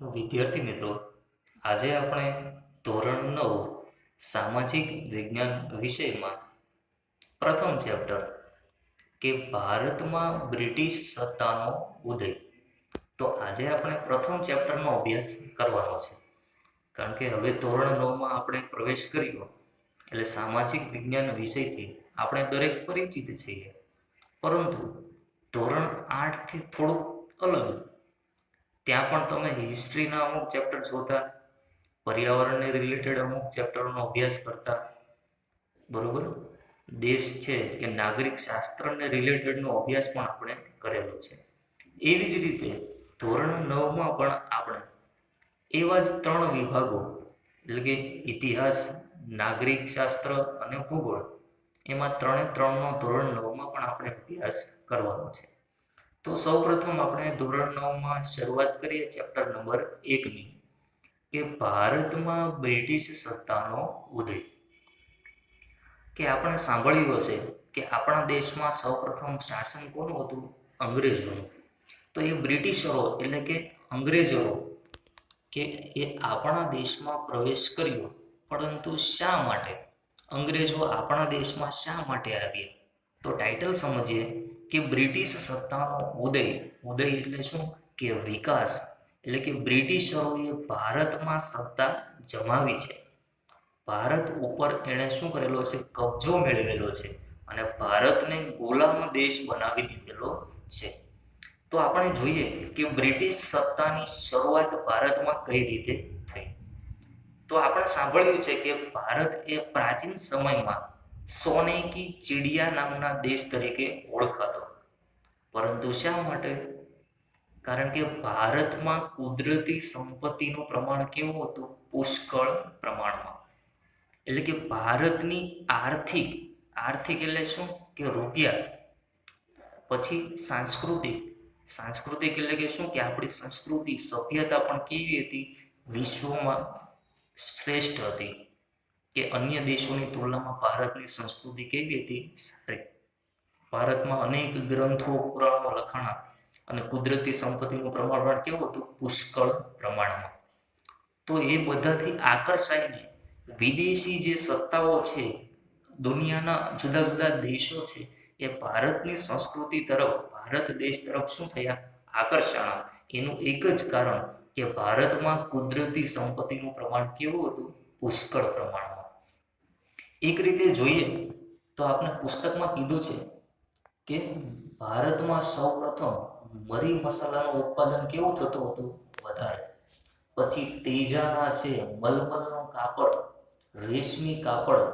વિદ્યાર્થી મિત્રો, આજે આપણે ધોરણ 9 સામાજિક વિજ્ઞાન વિષયમાં પ્રથમ ચેપ્ટર કે ભારતમાં બ્રિટિશ સત્તાનો ઉદય. તો આજે આપણે પ્રથમ ચેપ્ટરનો અભ્યાસ કરવાનો છે, કારણ કે હવે ધોરણ 9માં આપણે પ્રવેશ કર્યો એટલે સામાજિક વિજ્ઞાન વિષયથી આપણે દરેક પરિચિત છીએ. પરંતુ ધોરણ 8થી થોડુંક અલગ. ત્યાં પણ તમે હિસ્ટ્રીના અમુક ચેપ્ટર જોતા, પર્યાવરણને રિલેટેડ અમુક ચેપ્ટરનો અભ્યાસ કરતા, બરોબર. દેશ છે કે નાગરિક શાસ્ત્રને રિલેટેડનો અભ્યાસ પણ આપણે કરેલો છે. એવી જ રીતે ધોરણ 9માં પણ આપણે એવા જ 3 વિભાગો એટલે કે ઇતિહાસ, નાગરિક શાસ્ત્ર અને ભૂગોળ, એમાં 3 ધોરણ 9માં પણ આપણે અભ્યાસ કરવાનો છે. તો સૌપ્રથમ આપણે ધોરણ 9માં શરૂઆત કરીએ ચેપ્ટર નંબર 1ની, કે ભારતમાં બ્રિટિશ સત્તાનો ઉદય. કે આપણે સાંભળ્યું હશે કે આપણા દેશમાં સૌપ્રથમ શાસન કોનું હતું? અંગ્રેજોનું. તો એ બ્રિટિશરો એટલે કે અંગ્રેજો કે એ આપણા દેશમાં પ્રવેશ કર્યો, પરંતુ શા માટે? અંગ્રેજો આપણા દેશમાં શા માટે આવ્યા? તો ટાઇટલ સમજીએ કે બ્રિટિશ સત્તાનો ઉદય. ઉદય એટલે શું? કે વિકાસ. એટલે કે બ્રિટિશરોએ ભારતમાં સત્તા જમાવી છે. ભારત ઉપર એણે શું કરેલો છે? કબજો મેળવેલો છે અને ભારતને ગુલામ દેશ બનાવી દીધેલો છે. તો આપણે જોઈએ કે બ્રિટિશ સત્તાની શરૂઆત ભારતમાં કઈ રીતે થઈ. તો આપણે સાંભળ્યું છે કે ભારત એ પ્રાચીન સમયમાં સોને કી ચિડિયા નામના દેશ તરીકે ઓળખાતો. પરંતુ શા માટે? કારણ કે ભારતમાં કુદરતી સંપત્તિનું પ્રમાણ કેવું હતું? પુષ્કળ પ્રમાણમાં. એટલે કે ભારતની આર્થિક એટલે શું? કે રૂપિયા. પછી સાંસ્કૃતિક એટલે કે શું? કે આપણી સંસ્કૃતિ, સભ્યતા પણ કેવી હતી? વિશ્વમાં શ્રેષ્ઠ હતી. કે અન્ય દેશોની તુલનામાં ભારતની સંસ્કૃતિ કેવી હતી? સારી. ભારતમાં અનેક ગ્રંથો, પુરાણો લખાણા અને કુદરતી સંપત્તિનું પ્રમાણ પણ કેવું હતું? પુષ્કળ પ્રમાણમાં. તો એ બધાથી આકર્ષાઈને વિદેશી જે સત્તાઓ છે, દુનિયાના જુદા જુદા દેશો છે, એ ભારતની સંસ્કૃતિ તરફ, ભારત દેશ તરફ શું થયા? આકર્ષણ. એનું એક જ કારણ કે ભારતમાં કુદરતી સંપત્તિનું પ્રમાણ કેવું હતું? પુષ્કળ પ્રમાણમાં. એક રીતે જોઈએ તો આપણે પુસ્તકમાં કીધું છે કે ભારતમાં સૌપ્રથમ મરી મસાલાનું ઉત્પાદન કેવું થતું હતું? વધારે. પછી તેજાના છે, મલમલનું કાપડ, રેશમી કાપડ,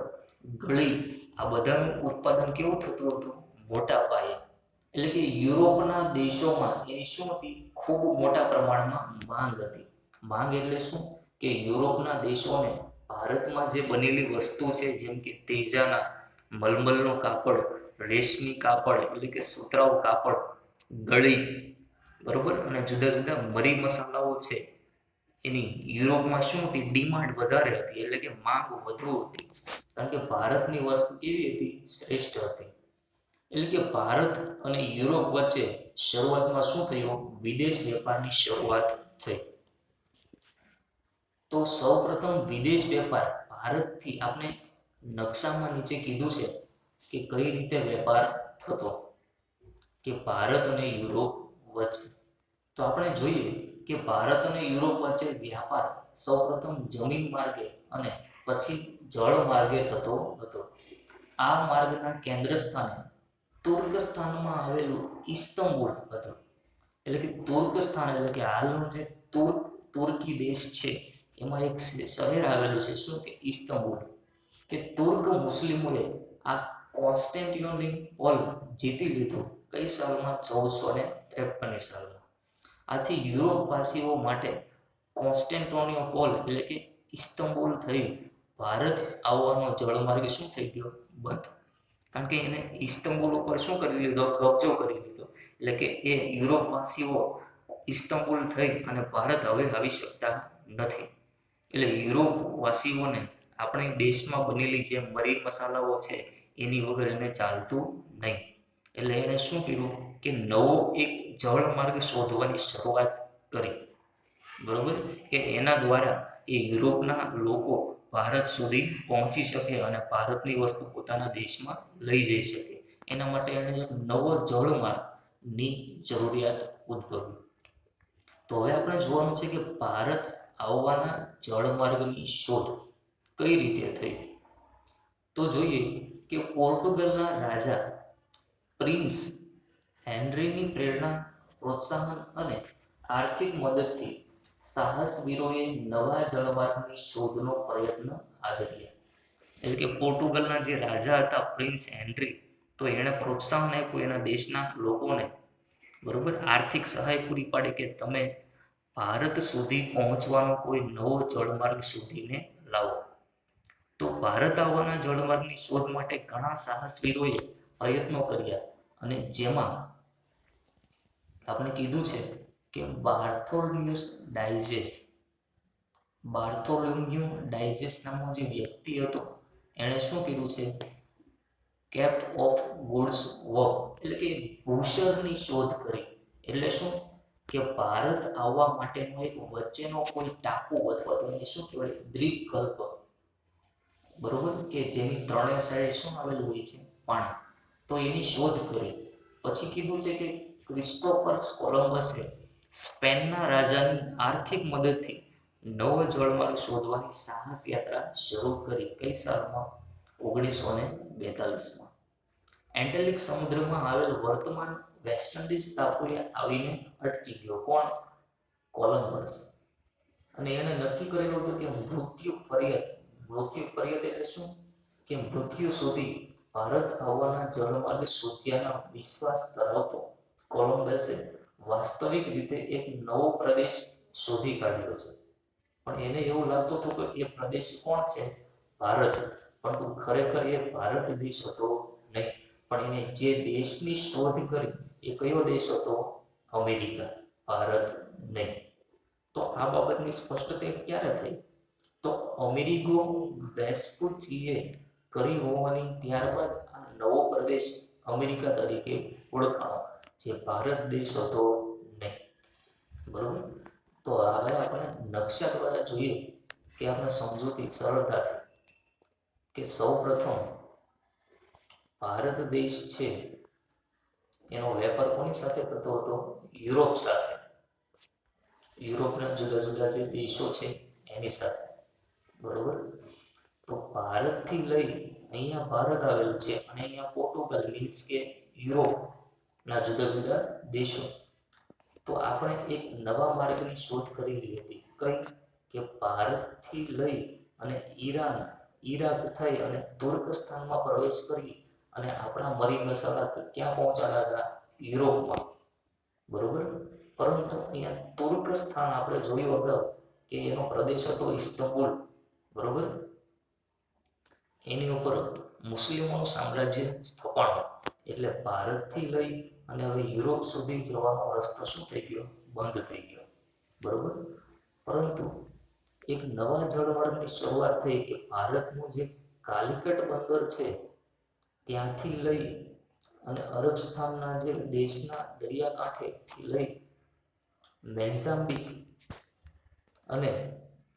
ગળી, આ બધાનું ઉત્પાદન કેવું થતું હતું? મોટા પાયે. એટલે કે યુરોપના દેશોમાં એની શું હતી? ખૂબ મોટા પ્રમાણમાં માંગ હતી. માંગ એટલે શું? કે યુરોપના દેશોને ભારતમાં જે બનેલી વસ્તુ છે, જેમ કે તેજાના, મલમલનું કાપડ, રેશમી કાપડ એટલે કે સુતરાઉ કાપડ, ગળી, બરોબર, અને જુદા જુદા મરી મસાલાઓ છે, એની યુરોપમાં શું હતી? ડિમાન્ડ વધારે હતી. એટલે કે માંગ વધુ હતી. કારણ કે ભારતની વસ્તુ કેવી હતી? શ્રેષ્ઠ હતી. એટલે કે ભારત અને યુરોપ વચ્ચે શરૂઆતમાં શું થયું? વિદેશ વેપારની શરૂઆત થઈ. તો સૌપ્રથમ વિદેશ વેપાર ભારતથી, આપણે નકશામાં નીચે કીધું છે કે કઈ રીતે વેપાર થતો, કે ભારત અને યુરોપ વચ્ચે. તો આપણે જોઈએ કે ભારત અને યુરોપ વચ્ચે વ્યાપાર સૌપ્રથમ જમીન માર્ગે અને પછી જળ માર્ગે થતો હતો. આ માર્ગના કેન્દ્ર સ્થાને તુર્કસ્તાનમાં આવેલું ઇસ્તંબુલ હતું. એટલે કે તુર્કસ્તાન એટલે કે હાલનું જે તુર્કી દેશ છે, એમાં એક શહેર આવેલું છે, શું? કે ઇસ્તંબુલ. કે તુર્ક મુસ્લિમોએ આ કોન્સ્ટેન્ટિનોપોલ જીતી લીધું. કઈ સાલમાં? 1453 સાલમાં. આથી યુરોપવાસીઓ માટે કોન્સ્ટેન્ટિનોપોલ એટલે કે ઇસ્તંબુલ થઈ ભારત આવવાનો જળમાર્ગ શું થઈ ગયો? બંધ. કારણ કે એને ઇસ્તંબુલ ઉપર શું કરી લીધો? કબજો કરી લીધો. એટલે કે એ યુરોપવાસીઓ ઇસ્તંબુલ થઈ અને ભારત હવે આવી શકતા નથી. એટલે યુરોપવાસીઓને આપણી દેશમાં બનેલી જે મરી મસાલાઓ છે, એની વગર એને ચાલતું નહીં. એટલે એણે શું કર્યું? કે નવો એક જળ માર્ગ શોધવાની શરૂઆત કરી. બરોબર, કે એના દ્વારા એ યુરોપના લોકો ભારત સુધી પહોંચી શકે અને ભારતની વસ્તુ પોતાના દેશમાં લઈ જઈ શકે. એના માટે એણે એક નવો જળમાર્ગની જરૂરિયાત ઉદ્ભવી. તો હવે આપણે જોવાનું છે કે ભારત આવવાના જળમાર્ગની શોધ કઈ રીતે થઈ. તો જોઈએ કે પોર્ટુગલના રાજા પ્રિન્સ હેનરીની પ્રેરણા, પ્રોત્સાહન અને આર્થિક મદદથી સાહસવીરોએ નવા જળમાર્ગની શોધનો પ્રયત્ન આદર્યા. એટલે કે પોર્ટુગલના જે રાજા હતા પ્રિન્સ હેનરી, તો એણે પ્રોત્સાહન આપ્યું એના દેશના લોકોને, બરોબર, આર્થિક સહાય પૂરી પાડી કે તમે ભારત સુધી પહોંચવાનો કોઈ નવો જળમાર્ગ શોધીને લાવો. તો ભારત આવવાના જળમાર્ગની શોધ માટે ઘણા સાહસવીરોએ પ્રયત્નો કર્યા અને જેમાં આપણે કીધું છે કે બાર્થોલોમ્યુ ડાયજેસ નામનો જે વ્યક્તિ હતો, એણે શું કર્યું છે, કેપ્ટ ઓફ ગુડ્સ વર્ક એટલે કે ભૂષણની શોધ કરી. એટલે શું કે ભારત આવવા માટેનો એક વચ્ચેનો કોઈ ટાપુ અથવા તો એને શું કહેવાય, દ્વીપકલ્પ, બરોબર, કે જેની ત્રણેય સાઈડ શું આવેલું હોય છે, પાણી. તો એની શોધ કરી. પછી કીધું છે કે ક્રિસ્ટોફર કોલંબસે સ્પેનના રાજાની આર્થિક મદદથી નવો જળમાર્ગ શોધવાની સાહસ યાત્રા શરૂ કરી. કઈ સાલમાં? 1942માં. એન્ટેલિક સમુદ્રમાં આવેલ વર્તમાન વેસ્ટ ઇન્ડિઝ ટાપુએ આવીને અટકી ગયો. કોણ? કોલંબસ. અને એણે નક્કી કરેલું હતું કે મૃત્યુ પર્યત એટલે શું કે મૃત્યુ સુધી ભારત આવવાના જળમાર્ગ શોધ્યાના વિશ્વાસ ધરાવતો કોલંબસે વાસ્તવિક રીતે એક નવો પ્રદેશ શોધી કાઢ્યો છે. પણ એને એવું લાગતું હતું કે એ પ્રદેશ કોણ છે? ભારત. પરંતુ ખરેખર એ ભારત દેશ હતો નહીં, પણ એને જે દેશની શોધ કરી એ કયો દેશ હતો? અમેરિકા, ભારત નહીં. તો આ બાબતની સ્પષ્ટતા ક્યારે થઈ? તો અમેરિગો વેસ્પુચીએ કરી હોવાની ત્યારબાદ આ નવો પ્રદેશ અમેરિકા તરીકે ઓળખાણો, જે ભારત દેશ હતો નહીં. બરોબર. તો હવે આપણે નકશા દ્વારા જોઈએ કે આપણે સમજૂતી સરળતાથી કે સૌ પ્રથમ ભારત દેશ છે એનો વેપાર કોની સાથે થતો હતો? યુરોપ સાથે. યુરોપના જુદા જુદા જે દેશો છે એની સાથે, બરોબર. તો ભારતથી લઈ અહીંયા ભારત આવેલું છે અને અહીંયા પોર્ટુગલ મીન્સ કે યુરોપના જુદા જુદા દેશો. તો આપણે એક નવા માર્ગની શોધ કરેલી હતી. કઈ? કે ભારતથી લઈ અને ઈરાક થઈ અને તુર્કસ્તાનમાં પ્રવેશ કરી અને આપણા મરી મસાલા ક્યાં પહોંચાડ્યા હતા? યુરોપમાં, બરોબર. પરંતુ અહીંયા તુર્કસ્તાન આપણે જોયું અગાઉ કે એનો પ્રદેશ હતો ઇસ્તંબુલ, બરોબર. એની ઉપર મુસ્લિમોનું સામ્રાજ્ય સ્થપાણું. એટલે ભારતથી લઈ અને હવે યુરોપ સુધી જવાનો રસ્તો શું થઈ ગયો? બંધ થઈ ગયો, બરોબર. પરંતુ એક નવા જળમાર્ગની શરૂઆત થઈ કે ભારતનું જે કાલિકટ બંદર છે ત્યાંથી લઈ અને અરબસ્તાનના જે દેશના દરિયાકાંઠેથી લઈ મોઝામ્બિક અને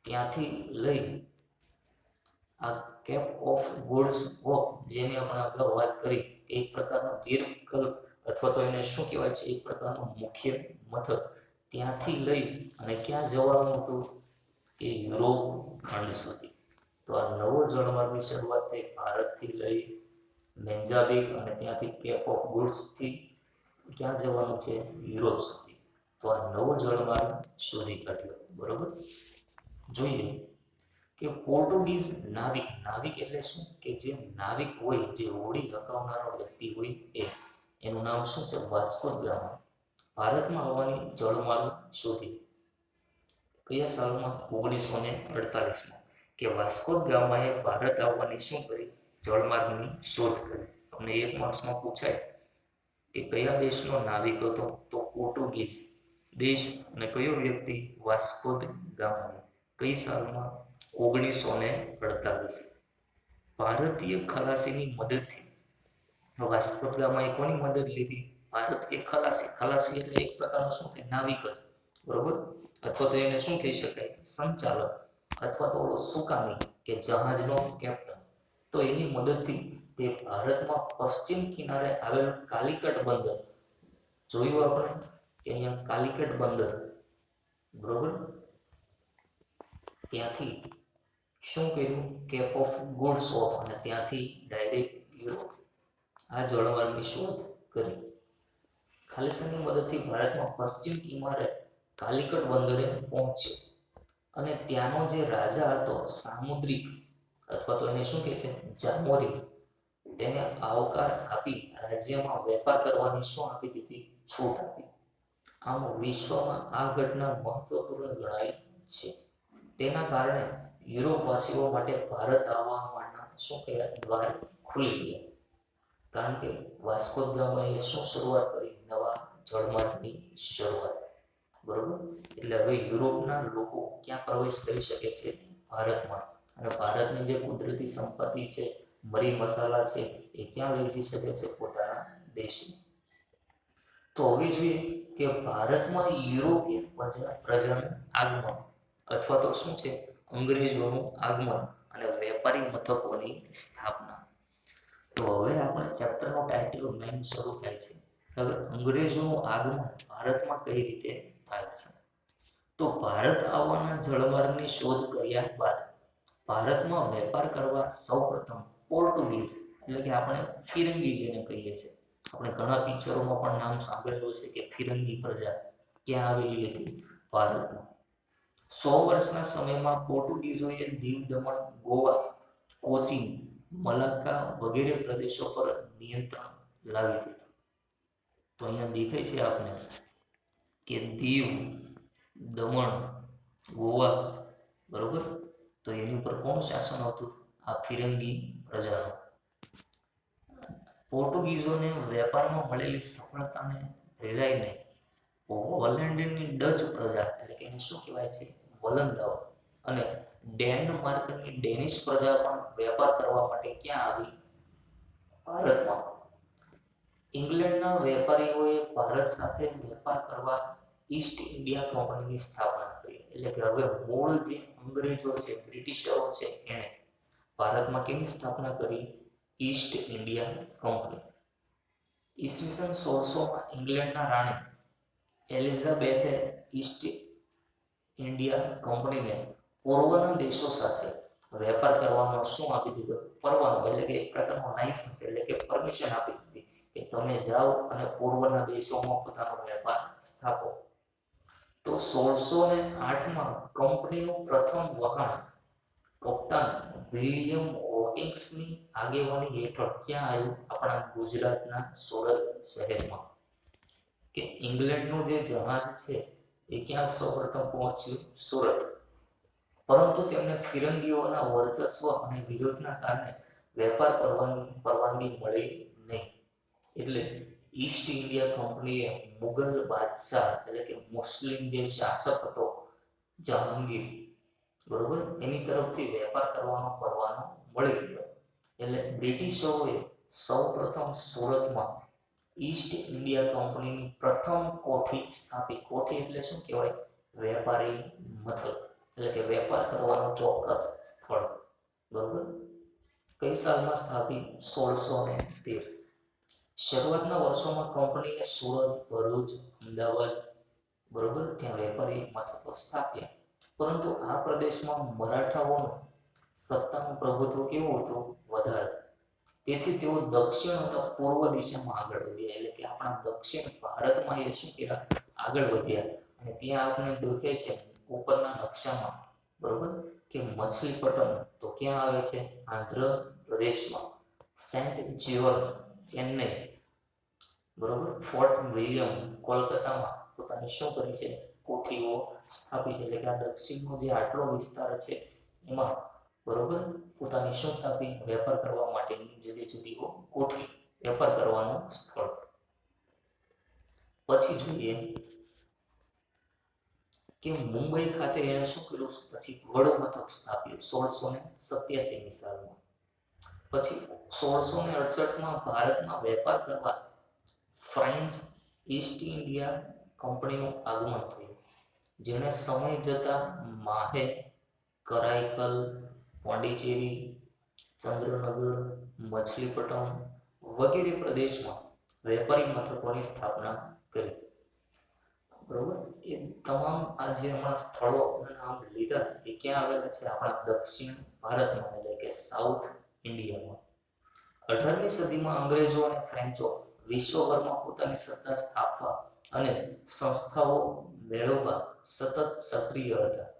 ત્યાંથી લઈ આ કેપ ઓફ ગુડ્સ વર્ક, જેની આપણે અગાઉ વાત કરી કે એક પ્રકારનો દ્વીપકલ્પ અથવા તો એને શું કહેવાય છે, એક પ્રકારનું મુખ્ય મથક, ત્યાંથી લઈ અને ક્યાં જવાનું હતું? કે યુરોપ ખંડ સુધી. તો આ નવો જળમાર્ગની શરૂઆત થઈ ભારતથી લઈ મોઝામ્બિક અને ત્યાંથી કેપ ઓફ ગુડ્સથી ક્યાં જવાનું છે? યુરોપ સુધી. તો આ નવો જળમાર્ગ શોધી કાઢ્યો, બરોબર. જોઈએ કે પોર્ટુગીઝ નાવિક એટલે શું કે જે નાવિક હોય, જે હોડી હકાવનારો વ્યક્તિ હોય એનું નામ શું છે? Vasco da gamma. ભારતમાં આવવાની જળમાર્ગ શોધી. કયા સાલમાં? 1948માં. કે વાસ્કો દ ગામાએ ભારત આવવાની શું કરી? જળમાર્ગની શોધ કરી. તમને એક માર્ક્સમાં પૂછાય કે કયા દેશનો નાવિક હતો? તો પોર્ટુગીઝ દેશ. અને કયો વ્યક્તિ? Vasco da gamma. કઈ સાલમાં? 1948. ભારતીય ખલાસીની મદદથી વાસ્કો દ ગામાએ કોની મદદ લીધી? ભારતીય ખલાસી એટલે એક પ્રકારનો શું થાય? નાવિક જ, બરોબર. અથવા અથવા તો એને શું કહી શકાય, સંચાલક અથવા તો સુકાની કે જહાજનો કેપ્ટન. તો એની મદદથી તે ભારતમાં પશ્ચિમ કિનારે આવેલું કાલિકટ બંદર જોયું આપણે કે અહીંયા કાલિકટ બંદર, બરોબર, ત્યાંથી શું કર્યું, કેપ ઓફ ગુડ હોપ, અને ત્યાંથી ડાયરેક્ટ યુરોપ આ જળમાર્ગની શોધ કરી. ખાલિસ્તાનની મદદથી ભારતમાં પશ્ચિમ કિનારે કાલિકટ બંદરે પહોંચ્યો અને ત્યાંનો જે રાજા હતો સામુદ્રિક અથવા તો એને શું કહે છે, જામોરી, તેને આવકાર આપી રાજ્યમાં વેપાર કરવાની શું આપી દીધી, છૂટ આપી. આમ વિશ્વમાં આ ઘટના મહત્વપૂર્ણ ગણાય છે. તેના કારણે યુરોપવાસીઓ માટે ભારત આવવાના શું કહેવાય, દ્વાર ખુલી ગયા. કારણ કે વાસ્કો દ ગામાએ શું શરૂઆત કરી, નવા જળમાર્ગની શરૂઆત, બરોબર. એટલે હવે યુરોપના લોકો ક્યાં પ્રવેશ કરી શકે છે, ભારતમાં. અને ભારતની જે કુદરતી સંપત્તિ છે, મરી મસાલા છે, એ ક્યાં લઈ જઈ શકે છે, પોતાના દેશમાં. તો હવે જોઈએ કે ભારતમાં યુરોપિયન પ્રજાનું આગમન અથવા તો શું છે, અંગ્રેજોનું આગમન અને વેપારી મથકોની સ્થાપના. તો હવે આપણે ચેપ્ટરનો ટાઇટલ મેઇન શરૂ થાય છે. હવે અંગ્રેજોનું આગમન ભારતમાં કઈ રીતે થાય છે. તો ભારત આવવાના જળમાર્ગની શોધ કર્યા બાદ ભારતમાં વેપાર કરવા સૌપ્રથમ પોર્ટુગીઝ એટલે કે આપણે ફિરંગી જેને કહીએ છીએ, આપણે ઘણા પિક્ચરોમાં પણ નામ સાંભળેલું છે કે ફિરંગી પ્રજા ક્યાં આવેલી હતી, ભારતમાં. 100 વર્ષના સમયમાં પોર્ટુગીઝોએ દીવ, દમણ, ગોવા, કોચીન, મલાક્કા વગેરે પ્રદેશો પર નિયંત્રણ લાવી દીધું. તો અહીંયા દેખાય છે આપને કે દીવ, દમણ, ગોવા, બરોબર. તો એની ઉપર કોણ શાસન હતું, આ ફિરંગી પ્રજાનું. પોર્ટુગીઝોને વેપારમાં મળેલી સફળતાને પ્રેરાઈને હોલેન્ડની ડચ પ્રજા એટલે કે એને શું કહેવાય છે, વલંદાઓ, અને ડેનમાર્કની ડેનિશ પ્રજા પણ વેપાર કરવા માટે ક્યાં આવી, ભારતમાં. ઇંગ્લેન્ડના વેપારીઓએ ભારત સાથે વેપાર કરવા ઈસ્ટ ઇન્ડિયા કંપનીની સ્થાપના કરી. એટલે કે હવે મૂળ જે અંગ્રેજો છે, બ્રિટિશરો છે, એણે ભારતમાં કેની સ્થાપના કરી, ઈસ્ટ ઇન્ડિયા કંપની. ઈસવીસન 1600માં ઇંગ્લેન્ડના રાણી એલિઝાબેથે ઈસ્ટ ઇન્ડિયા કંપનીને પૂર્વના દેશો સાથે વેપાર કરવાનો શું આપી દીધો, પરવાનો, એટલે કે એક પ્રકારનો લાયસન્સ એટલે કે પરમિશન આપી દીધી કે તમે જાઓ અને પૂર્વના દેશોમાં પોતાનો વેપાર સ્થાપો. તો 1608માં કંપનીનું પ્રથમ વહાણ કપ્તાન વિલિયમ હોકિન્સની આગેવાની હેઠળ ક્યાં આવ્યું, આપણા ગુજરાતના સુરત શહેરમાં. કે ઇંગ્લેન્ડનું જે જહાજ છે એ ક્યાં સૌપ્રથમ પહોંચ્યું, સુરત. પરંતુ તેમને ફિરંગીઓના વર્ચસ્વ અને વિરોધના કારણે વેપાર પરવાનગી મળી નહીં. એટલે ઈસ્ટ ઇન્ડિયા કંપનીએ મુગલ બાદશાહ એટલે કે મુસ્લિમ જે શાસક હતો જહાંગીર, બરોબર, એની તરફથી વેપાર કરવાનો પરવાનો મળી ગયો. એટલે બ્રિટિશોએ સૌપ્રથમ સુરતમાં ઈસ્ટ ઇન્ડિયા કંપનીની પ્રથમ કોઠી સ્થાપી. કોઠી એટલે શું કહેવાય, વેપારી મથક એટલે કે વેપાર કરવાનું ચોક્કસ સ્થળ, બરોબર. કઈ સાલમાં સ્થાપી, 1613. શરૂઆતના વર્ષોમાં કંપનીએ સુરત, ભરૂચ, અમદાવાદ, બરોબર, ત્યાં વેપારી મથકો સ્થાપ્યા. પરંતુ આ પ્રદેશમાં મરાઠાઓનું સત્તાનું પ્રભુત્વ કેવું હતું, વધારે. તેથી તેઓ દક્ષિણ અને પૂર્વ દિશામાં આગળ વધ્યા. એટલે કે આપણા દક્ષિણ ભારતમાં એ શું કર્યા, આગળ વધ્યા. અને ત્યાં આપણે દેખે છે ઉપરના નકશામાં, બરોબર, કે મછલીપટ્ટનમ તો ક્યાં આવે છે, આંધ્ર પ્રદેશમાં. સેન્ટ જ્યોર્જ ચેન્નઈ, બરોબર, ફોર્ટ વિલિયમ કોલકાતામાં પોતાની શું કરી છે, કોઠીઓ સ્થાપી છે. એટલે કે આ દક્ષિણનો જે આટલો વિસ્તાર છે એમાં, બરોબર, પોતાની શું સ્થાપી, વેપાર કરવા માટેની જુદી જુદી કોઠી, વેપાર કરવાનું સ્થળ. પછી જોઈએ કે મુંબઈ ખાતે એણે શું કર્યું, પછી વડ મથક સ્થાપ્યું 1687ની સાલમાં. પછી 1668માં ભારતમાં વેપાર કરવા ફ્રેન્ચ ઈસ્ટ ઇન્ડિયા કંપનીનું આગમન થયું. જેણે સમય જતાં માહે, કરાઈકલ, પોંડિચેરી, ચંદ્રનગર, મછલીપટ્ટમ વગેરે પ્રદેશમાં વેપારી મથકોની સ્થાપના કરી. બરોબર. એ તમામ આ જે હમણાં સ્થળોના નામ લીધા એ ક્યાં આવેલા છે? આપણા દક્ષિણ ભારતમાં, એટલે કે સાઉથ ઇન્ડિયામાં. 18મી સદીમાં અંગ્રેજો અને ફ્રેન્ચો વિશ્વભરમાં પોતાની સત્તા સ્થાપવા અને સંસ્થાઓ મેળવવા સતત સક્રિય હતા.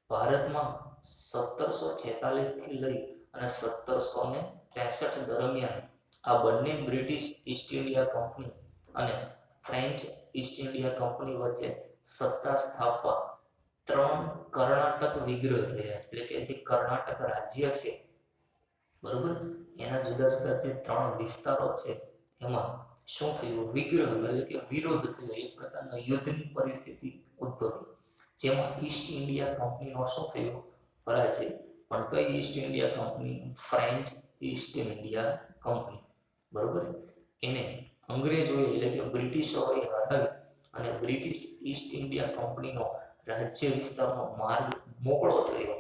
ભારતમાં 1746 થી લઈ અને 1763 દરમિયાન આ બંને બ્રિટિશ ઈસ્ટ ઇન્ડિયા કંપની અને ફ્રેન્ચ ઈસ્ટ ઇન્ડિયા કંપની વચ્ચે સત્તા સ્થાપવા 3 કર્ણાટક વિગ્રહ થયા. એટલે કે જે કર્ણાટક રાજ્ય છે, બરોબર, એના જુદા જુદા જે 3 વિસ્તારો છે એમાં શું થયું? વિગ્રહ એટલે કે વિરોધ થયો. એક પ્રકારના યુદ્ધની પરિસ્થિતિ ઉદ્ભવી, જેમાં ઈસ્ટ ઇન્ડિયા કંપનીનો શું થયો? પરાજય. પણ કઈ East India company? French East India company. બરોબર. એને અંગ્રેજોએ એટલે કે બ્રિટિશોએ હરાવી અને બ્રિટિશ ઈસ્ટ ઇન્ડિયા કંપનીનો રાજ્ય વિસ્તારનો માર્ગ મોકળો થયો.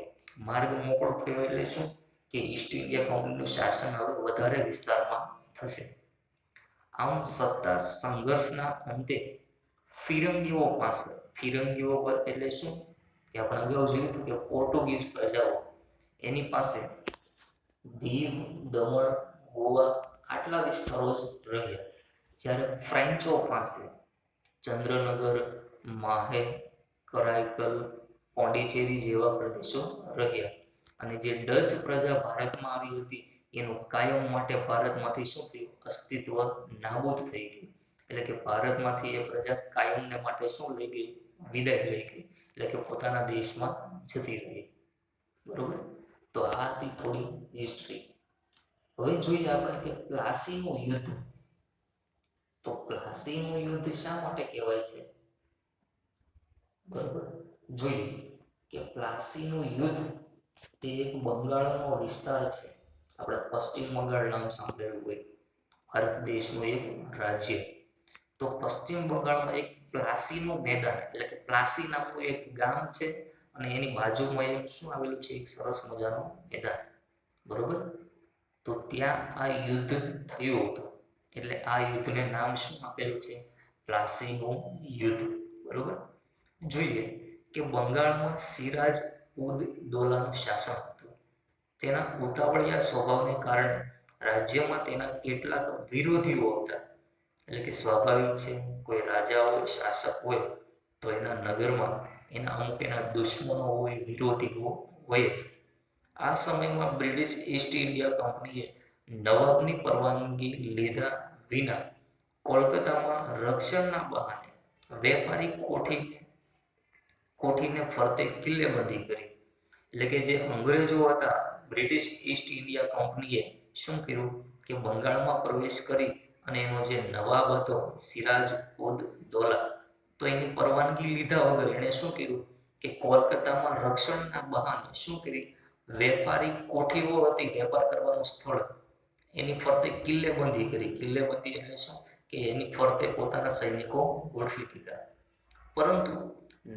માર્ગ મોકળો થયો એટલે શું? કે ઈસ્ટ ઇન્ડિયા કંપનીનું શાસન હવે વધારે વિસ્તારમાં થશે. આમ સત્તા સંઘર્ષના અંતે ફિરંગીઓ પાસે, ફિરંગીઓ એટલે શું? કે આપણે અગાઉ જોયું હતું કે પોર્ટુગીઝ પ્રજાઓ, એની પાસે દીવ, દમણ, ગોવા આટલા વિસ્તારો જ રહ્યા. જ્યારે ફ્રેન્ચો પાસે ચંદ્રનગર, માહે, કરાઈકલ, પોંડિચેરી જેવા પ્રદેશો રહ્યા. અને જે ડચ પ્રજા ભારતમાં આવી હતી એનું કાયમ માટે ભારતમાંથી શું થયું? અસ્તિત્વ નાબૂદ થઈ ગયું. એટલે કે ભારતમાંથી એ પ્રજા કાયમને માટે શું લઈ ગઈ? વિદાય લઈ ગઈ. એટલે કે પોતાના દેશમાં જતી રહી. બરોબર. તો આ હતી થોડી હિસ્ટ્રી. હવે જોઈએ આપણે કે પ્લાસીનું યુદ્ધ. તો પ્લાસીનું યુદ્ધ શા માટે કહેવાય છે? બરોબર. જોઈએ કે પ્લાસીનું યુદ્ધ તે એક બંગાળનો વિસ્તાર છે. આપણે પશ્ચિમ બંગાળ નામ સાંભળેલું હોય, ભારત દેશનું એક રાજ્ય. તો પશ્ચિમ બંગાળમાં એક પ્લાસીનું મેદાન એટલે કે પ્લાસી નામનું એક ગામ છે અને એની બાજુમાં એક શું આવેલું છે? એક સરસ મજાનું મેદાન. બરોબર. તો ત્યાં આ યુદ્ધ થયું હતું. એટલે આ યુદ્ધને નામ શું આપેલું છે? પ્લાસીનું યુદ્ધ. બરોબર. જોઈએ કે બંગાળમાં સિરાજ ઉદ દૌલાનું શાસન હતું. તેના ઉતાવળિયા સ્વભાવને કારણે રાજ્યમાં તેના કેટલાક વિરોધીઓ હતા. એટલે કે સ્વાભાવિક છે, કોઈ રાજા હોય, શાસક હોય, તો એના નગરમાં એના અમુક એના દુશ્મનો હોય, વિરોધીઓ હોય જ. આ સમયમાં બ્રિટિશ ઈસ્ટ ઇન્ડિયા કંપનીએ નવાબની પરવાનગી લીધા વિના કોલકાતામાં રક્ષણના બહાને વેપારી કોઠીને ફરતે કિલ્લેબંધી કરી. એટલે કે જે અંગ્રેજો હતા, બ્રિટિશ ઈસ્ટ ઇન્ડિયા કંપનીએ શું કર્યું? કે બંગાળમાં પ્રવેશ કરી અને એનો જે નવાબ હતો સિરાજ ઉદ દૌલા, તો એની પરવાનગી લીધા વગર એણે શું કર્યું? કે કોલકાતામાં રક્ષણના બહાને શું કરી? વેપારી કોઠીઓ હતી, વેપાર કરવાનું સ્થળ, એની ફરતે કિલ્લેબંધી કરી. કિલ્લેબંધી એટલે શું? કે એની ફરતે પોતાના સૈનિકો ગોઠવી દીધા. પરંતુ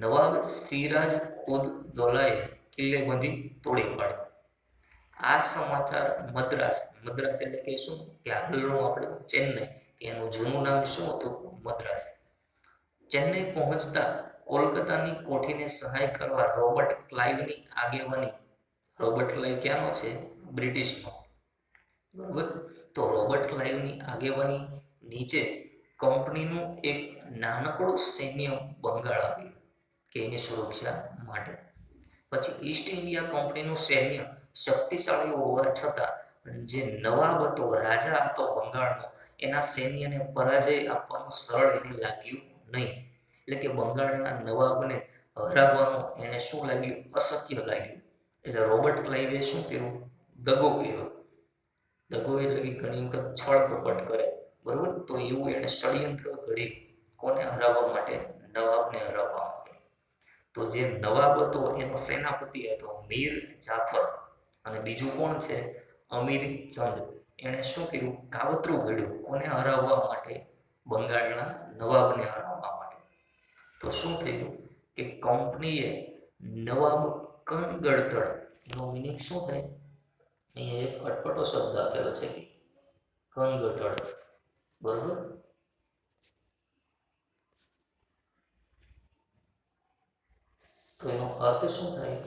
નવાબ સિરાજ ઉદ દૌલાએ કિલ્લેબંધી તોડી પાડી. આ સમાચાર મદ્રાસ, મદ્રાસ એટલે કે શું? કે હાલનું આપણે ચેન્નઈ, એનું જૂનું નામ શું હતું? મદ્રાસ. ચેન્નઈ પહોંચતા કોલકાતાની કોઠીને સહાય કરવા રોબર્ટ ક્લાઇવની આગેવાની, રોબર્ટ ક્લાઇવ ક્યાંનો છે? બ્રિટિશનો. બરોબર. તો રોબર્ટ ક્લાઇવની આગેવાની નીચે કંપનીનું એક નાનકડું સૈન્ય બંગાળ આવ્યું કે એની સુરક્ષા માટે. પછી ઈસ્ટ ઇન્ડિયા કંપનીનું સૈન્ય શક્તિશાળી હોવા છતાં જે નવાબ હતો, રાજા હતો બંગાળનો, એના સૈન્યને પરાજય આપવાનું સરળ એને લાગ્યું નહીં. એટલે કે બંગાળના નવાબને હરાવવાનું એને શું લાગ્યું? અશક્ય લાગ્યું. એટલે રોબર્ટ ક્લાઇવે શું કર્યું? દગો કર્યો. દગો એટલે કે ઘણી વખત છળ કપટ કરે. બરોબર. તો એવું એને ષડયંત્ર ઘડ્યું. કોને હરાવવા માટે? નવાબને હરાવવા માટે. તો જે નવાબ હતો એનો સેનાપતિ હતો મીર જાફર, અને બીજું કોણ છે? અમીર ચંદ. એણે શું કર્યું? કાવતરું ઘડ્યું. કોને હરાવવા માટે? બંગાળના નવાબને હરાવવા માટે. તો શું થયું? કે કંપનીએ નવાબ કનગડતળ એનો મિનિંગ શું થાય? અહીંયા એક અટપટો શબ્દ આપેલો છે કે કનગડતળ, બરોબર. તો એનો અર્થ શું થાય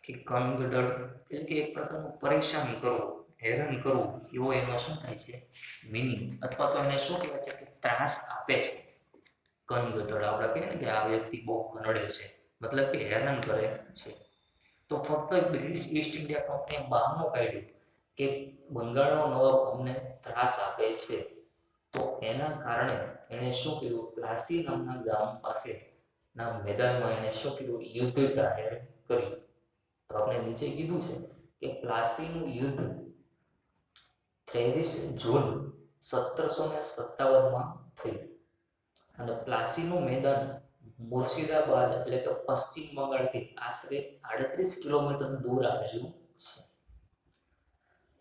કે કનગડળ એટલે કે એક પ્રકારનું પરેશાન કરવું, હેરાન કરવું, એવો એનો શું થાય છે મિનિંગ. અથવા તો એને શું કહેવાય છે કે ત્રાસ આપે છે. કનગડળ આપણે કહીએ ને કે આ વ્યક્તિ બહુ કનડે છે, મતલબ કે હેરાન કરે છે. તો ફક્ત બ્રિટિશ ઈસ્ટ ઇન્ડિયા કંપનીએ બહાનું કાઢ્યું કે બંગાળનો નવાબ અમને ત્રાસ આપે છે, તો એના કારણે એણે શું કર્યું, પ્લાસી નામના ગામ પાસે ના મેદાનમાં એણે શું કર્યું, યુદ્ધ જાહેર કર્યું. તો આપણે નીચે કીધું છે કે પ્લાસીનું યુદ્ધ 23 જૂન 1757માં થયું અને પ્લાસીનું મેદાન મુર્શિદાબાદ એટલે કે પશ્ચિમ બંગાળથી આશરે 38 કિલોમીટર દૂર આવેલું છે.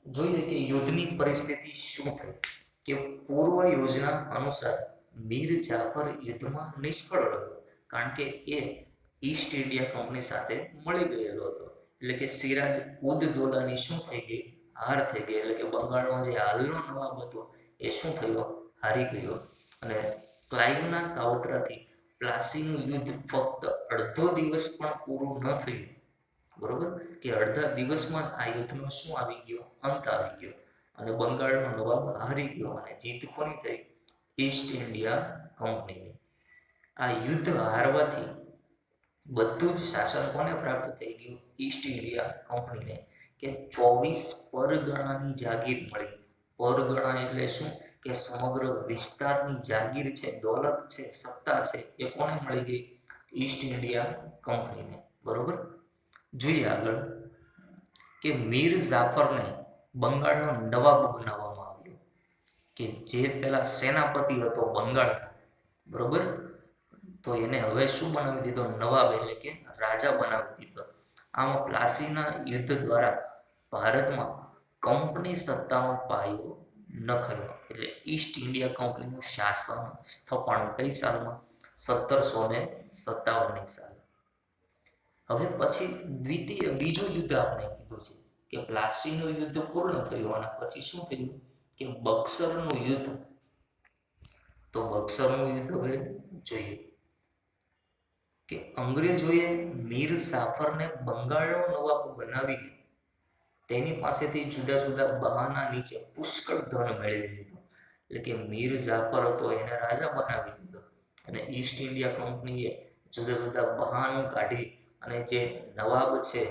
જોઈએ કે યુદ્ધની પરિસ્થિતિ શું થઈ કે પૂર્વ યોજના અનુસાર મીર જાફર યુદ્ધમાં નિષ્ફળ રહ્યો, કારણ કે એ ઈસ્ટ ઇન્ડિયા કંપની સાથે મળી ગયેલો હતો. એટલે કે સિરાજ ઉદ દૌલાની શું થઈ ગઈ, હાર થઈ ગઈ. એટલે કે બંગાળનો જે હાલનો નવાબ હતો એ શું થયો, હારી ગયો. અને ક્લાઇવના કાવતરાથી પ્લાસીનું યુદ્ધ ફક્ત અડધો દિવસ પણ પૂરું ન થયું, બરોબર, કે અડધા દિવસમાં જ આ યુદ્ધનો શું આવી ગયો, અંત આવી ગયો અને બંગાળનો નવાબ હારી ગયો. અને જીત કોની થઈ, ઈસ્ટ ઇન્ડિયા કંપનીની. આ યુદ્ધ હારવાથી બધું જ શાસન કોને પ્રાપ્ત થઈ ગયું, ઈસ્ટ ઇન્ડિયા કંપનીને, કે 24 પરગણાની જાગીર મળી. પરગણા એટલે શું કે સમગ્ર વિસ્તારની જાગીર છે, દોલત છે, સત્તા છે, એ કોને મળી ગઈ, ઈસ્ટ ઇન્ડિયા કંપનીને, બરોબર. જોઈએ આગળ કે મીર જાફરને બંગાળનો નવાબ બનાવવામાં આવ્યો, કે જે પેલા સેનાપતિ હતો બંગાળ, બરોબર, તો એને હવે શું બનાવી દીધો, નવાબ એટલે કે રાજા બનાવી દીધો. આમાં પ્લાસીના યુદ્ધ દ્વારા ભારતમાં કંપની સત્તાનો પાયો નખાયો. એટલે ઈસ્ટ ઇન્ડિયા કંપનીનું શાસન સ્થપાણું કઈ સાલમાં, 1757ની સાલ. હવે પછી બીજું યુદ્ધ આપણે કીધું છે કે પ્લાસીનું યુદ્ધ પૂર્ણ થયું અને પછી શું થયું કે બક્સરનું યુદ્ધ. તો બક્સરનું યુદ્ધ હવે જોઈએ કે અંગ્રેજોએ મીર જાફરને બંગાળનો નવાબ બનાવી તેની પાસેથી જુદા જુદા બહાના નીચે પુષ્કળ ધન મેળવી લીધું. એટલે કે મીર જાફર હતો એને રાજા બનાવી દીધો અને ઈસ્ટ ઇન્ડિયા કંપનીએ જુદા જુદા બહાનું કાઢી અને જે નવાબ છે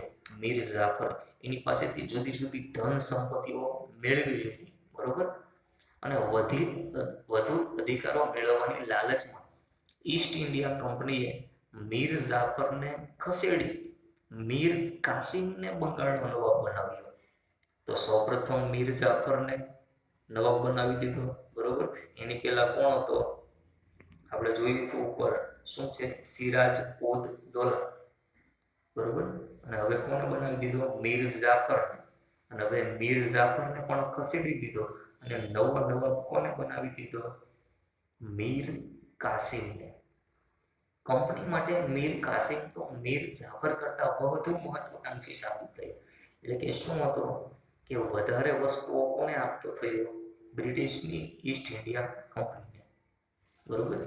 મીર જાફર એની પાસેથી જુદી જુદી ધન સંપત્તિઓ મેળવી લીધી, બરોબર. અને વધુ અધિકારો મેળવવાની લાલચમાં ઈસ્ટ ઇન્ડિયા કંપનીએ મીર જાફરને ખસેડી મીર કાસિમને બંગાળનો નવાબ બનાવ્યો. તો સૌપ્રથમ મીર જાફરને નવાબ બનાવી દીધો, બરોબર. એની પહેલા કોણ હતો, આપણે જોયું હતું ઉપર શું છે, સિરાજ ઉદ દૌલા, બરોબર. અને હવે કોને બનાવી દીધો, મીર જાફર. અને હવે મીર જાફરને પણ ખસેડી દીધો અને નવો નવાબ કોને બનાવી દીધો, મીર કાસિમને. કંપની માટે મીર કાસિમ તો મીર જાફર કરતા વધુ મહત્વકાંક્ષી સાબિત થયો. એટલે કે શું હતું કે વધારે વસ્તુઓ કોને આપતો થયો, બ્રિટિશની ઈસ્ટ ઇન્ડિયા કંપનીને, બરોબર.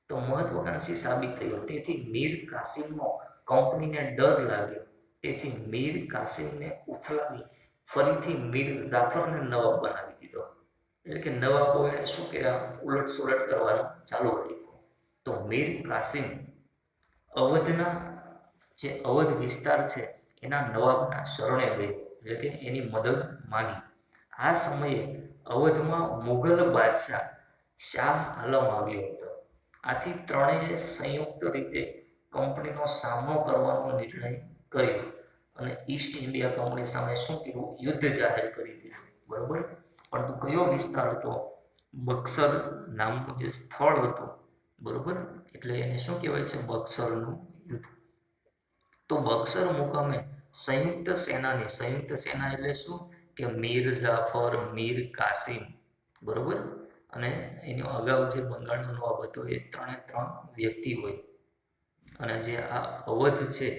તો મહત્વકાંક્ષી સાબિત થયો. તેથી મીર કાસિમનો કંપનીને ડર લાગ્યો. તેથી મીર કાસિમને ઉથલાવી ફરીથી મીર જાફરને નવાબ બનાવી દીધો. એટલે કે નવાબો એને શું કર્યા, ઉલટ સુલટ કરવાનું ચાલુ કર્યું. તો મીર કાસિમ અવધના જે અવધ વિસ્તાર છે એના નવાબના શરણે ગયો, એટલે કે એની મદદ માગી. આ સમયે અવધમાં મુઘલ બાદશાહ શાહ આલમ આવ્યો હતો. આથી ત્રણેય સંયુક્ત રીતે કંપનીનો સામનો કરવાનો નિર્ણય કર્યો અને ઈસ્ટ ઇન્ડિયા કંપની સામે શું કર્યું, યુદ્ધ જાહેર કરી દીધું, બરોબર. પરંતુ કયો વિસ્તાર હતો, બક્સર નામનું જે સ્થળ હતું, બરોબર. એટલે એને શું કહેવાય છે, બક્સરનું યુદ્ધ. તો બક્સર મુકામે સંયુક્ત સેના એટલે શું કે મીર જાફર, મીર કાસિમ, બરોબર. અને એનો અગાઉ જે બંગાળનો નવાબ હતો એ ત્રણે ત્રણ વ્યક્તિ હોય, અને જે આ અવધ છે,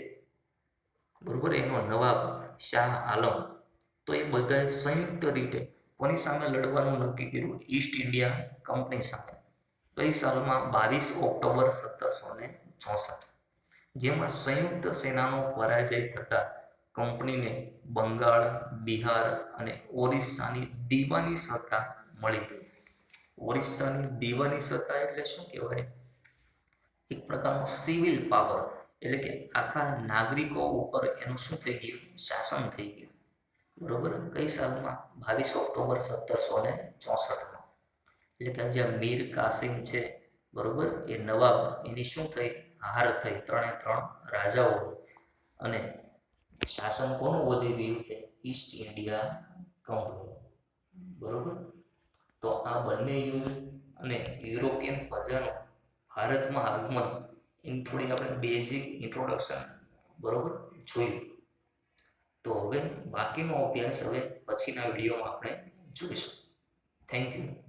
બરોબર, એનો નવાબ શાહ આલમ, તો એ બધાએ સંયુક્ત રીતે કોની સામે લડવાનું નક્કી કર્યું? ઈસ્ટ ઇન્ડિયા કંપની સામે. કઈ સાલમાં? 22 ઓક્ટોબર 1764, જેમાં સંયુક્ત સેનાનો પરાજય થતા કંપનીને બંગાળ, બિહાર અને ઓરિસ્સાની દીવાની સત્તા મળી ગઈ. ઓરિસ્સાની દીવાની સત્તા એટલે શું કહેવાય? એક પ્રકારનો સિવિલ પાવર, એટલે કે આખા નાગરિકો ઉપર એનું શું થઈ ગયું? શાસન થઈ ગયું. બરોબર. કઈ સાલમાં? 22 ઓક્ટોબર 1764. એટલે કે જે મીર કાસિમ છે, બરોબર, એ નવાબ, એની શું થઈ? હાર થઈ ત્રણે ત્રણ રાજાઓ. અને શાસન કોનું વધી ગયું છે? East India company. બરોબર. તો આ બંને યુદ્ધ અને યુરોપિયન પ્રજાનો ભારતમાં આગમન, એની થોડી આપણે બેઝિક ઇન્ટ્રોડક્શન, બરોબર, જોયું. તો હવે બાકીનો અભ્યાસ હવે પછીના વિડીયોમાં આપણે જોઈશું. Thank you.